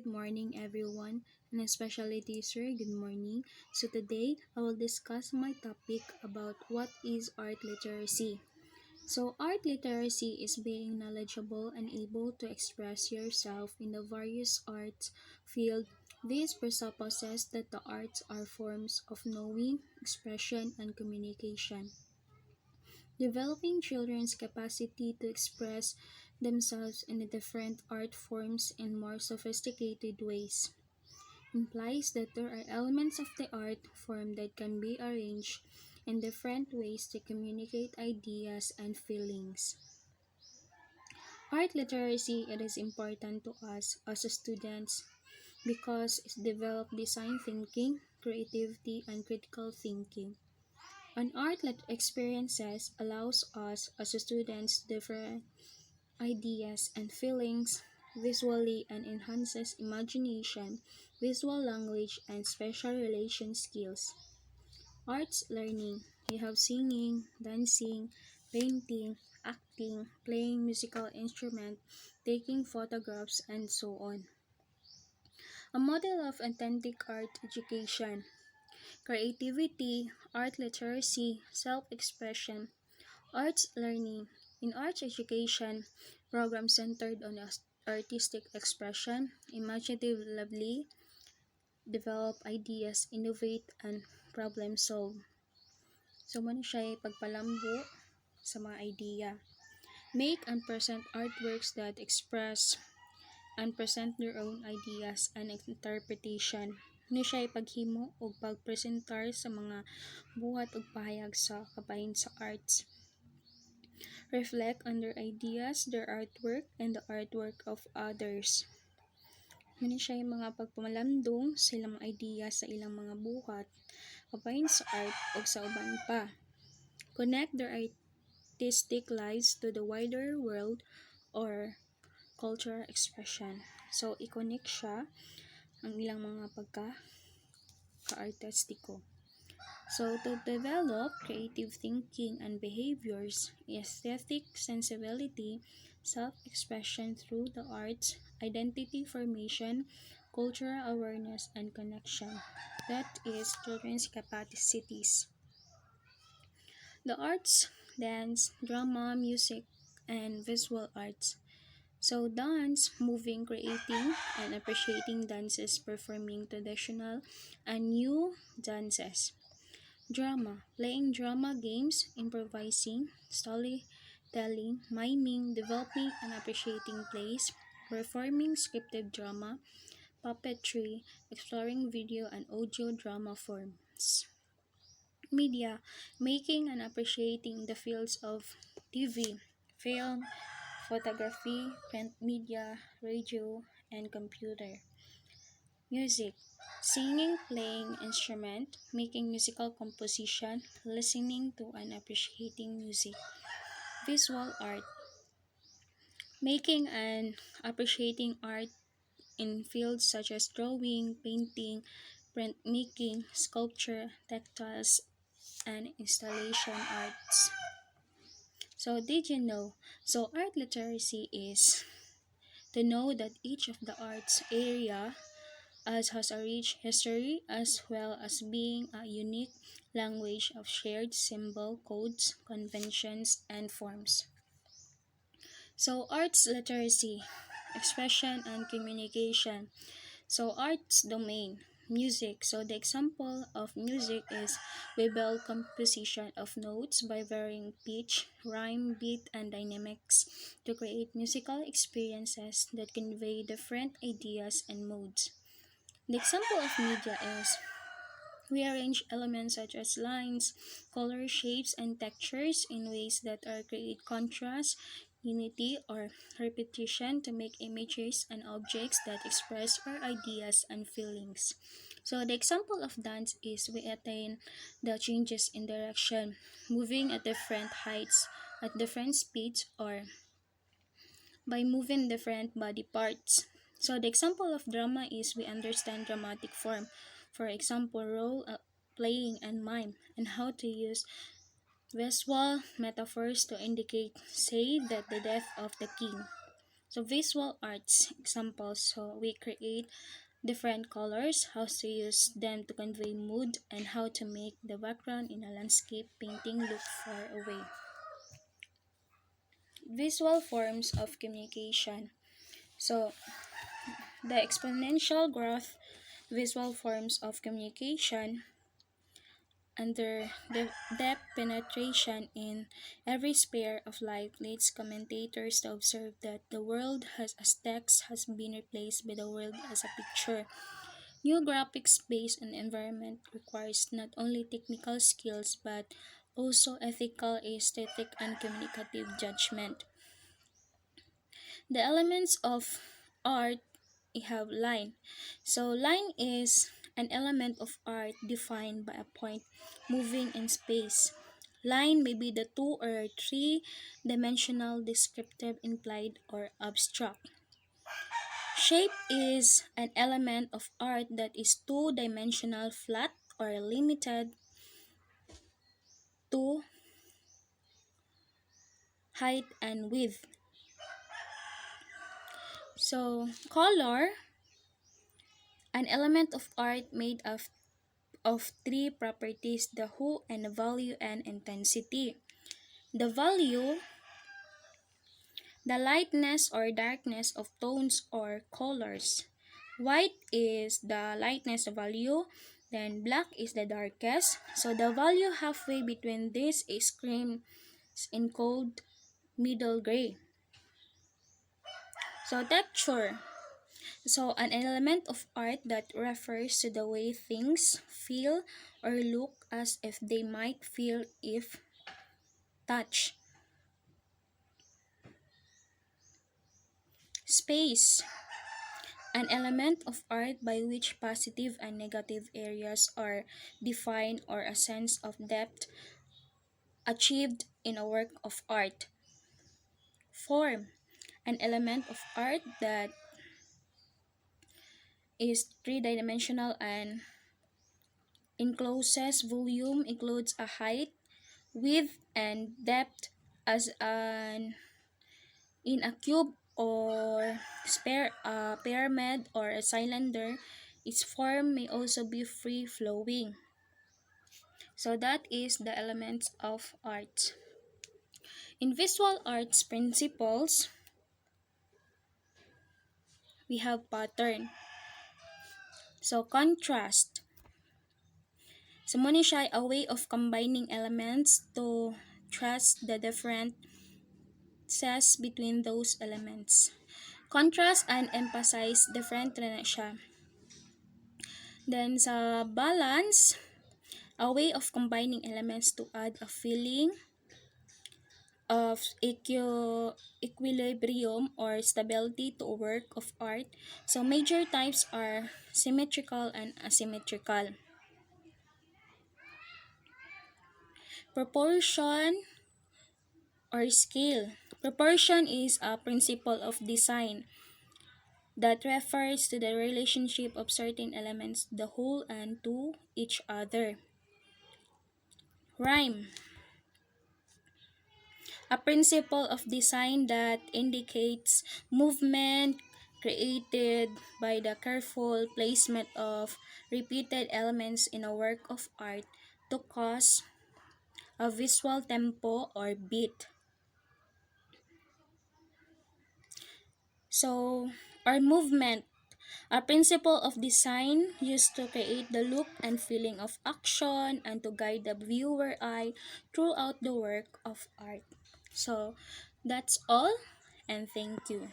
morning, everyone, and especially teacher, good morning. So, today I will discuss my topic about what is art literacy. So, art literacy is being knowledgeable and able to express yourself in the various arts field. This presupposes that the arts are forms of knowing, expression, and communication. Developing children's capacity to express themselves in the different art forms in more sophisticated ways implies that there are elements of the art form that can be arranged in different ways to communicate ideas and feelings. Art literacy it is important to us as students because it develops design thinking, creativity, and critical thinking. An art-led experiences allows us as students different ideas and feelings visually and enhances imagination, visual language, and special relation skills. Arts learning. We have singing, dancing, painting, acting, playing musical instrument, taking photographs, and so on. A model of authentic art education. Creativity, art literacy, self-expression, arts learning. In arts education, programs centered on artistic expression, imaginative lively, develop ideas, innovate, and problem solve. So, man siya pagpalambo sa mga idea. Make and present artworks that express and present their own ideas and interpretation. Ni siya paghimo o pagpresentar sa mga buhat ug pahayag sa kabahin sa arts. Reflect on their ideas, their artwork, and the artwork of others. Muna siya yung mga pagpamalandong sa ilang idea sa ilang mga buhat, kabahin sa art o sa uban pa. Connect their artistic lives to the wider world or cultural expression. So, i-connect siya ang ilang mga ka-artistiko. So, to develop creative thinking and behaviors, aesthetic sensibility, self-expression through the arts, identity formation, cultural awareness, and connection. That is children's capacities. The arts, dance, drama, music, and visual arts. So, dance, moving, creating, and appreciating dances, performing traditional and new dances. Drama, playing drama games, improvising, storytelling, miming, developing and appreciating plays, performing scripted drama, puppetry, exploring video and audio drama forms. Media, making and appreciating the fields of TV, film, photography, print media, radio, and computer. Music, singing, playing instrument, making musical composition, listening to and appreciating music. Visual art, making and appreciating art in fields such as drawing, painting, printmaking, sculpture, textiles, and installation arts. So, did you know? So, art literacy is to know that each of the arts area as has a rich history as well as being a unique language of shared symbol, codes, conventions, and forms. So, arts literacy, expression and communication. So, arts domain, music. So, the example of music is we build composition of notes by varying pitch, rhyme, beat, and dynamics to create musical experiences that convey different ideas and modes. The example of media is we arrange elements such as lines, colors, shapes, and textures in ways that are create contrast, unity, or repetition to make images and objects that express our ideas and feelings. So the example of dance is we attain the changes in direction, moving at different heights, at different speeds, or by moving different body parts. So the example of drama is we understand dramatic form. For example, role playing and mime, and how to use visual metaphors to indicate, say, that the death of the king. So visual arts examples. So we create different colors, how to use them to convey mood, and how to make the background in a landscape painting look far away. Visual forms of communication. So the exponential growth visual forms of communication under the depth penetration in every sphere of life leads commentators to observe that the world as text has been replaced by the world as a picture. New graphics based on environment requires not only technical skills but also ethical, aesthetic, and communicative judgment. The elements of art, we have line. So line is an element of art defined by a point moving in space. Line may be the two or three dimensional, descriptive, implied, or abstract. Shape is an element of art that is two-dimensional, flat, or limited to height and width. So color, an element of art made of three properties: the hue and the value and intensity. The value, the lightness or darkness of tones or colors. White is the lightness value, then black is the darkest. So the value halfway between this extremes in cold middle gray. So texture. So an element of art that refers to the way things feel or look as if they might feel if touched. Space, an element of art by which positive and negative areas are defined or a sense of depth achieved in a work of art. Form, an element of art that is three-dimensional and encloses volume, includes a height, width, and depth as an in a cube or pyramid or a cylinder. Its form may also be free-flowing. So that is the elements of art. In visual arts principles, we have pattern. So contrast. So muna siya a way of combining elements to trust the differences between those elements. Contrast and emphasize different na siya. Then sa balance, a way of combining elements to add a feeling of equilibrium or stability to a work of art. So major types are symmetrical and asymmetrical. Proportion or scale. Proportion is a principle of design that refers to the relationship of certain elements to the whole and to each other. Rhyme, a principle of design that indicates movement created by the careful placement of repeated elements in a work of art to cause a visual tempo or beat. So, our movement, a principle of design used to create the look and feeling of action and to guide the viewer eye throughout the work of art. So, that's all, and thank you.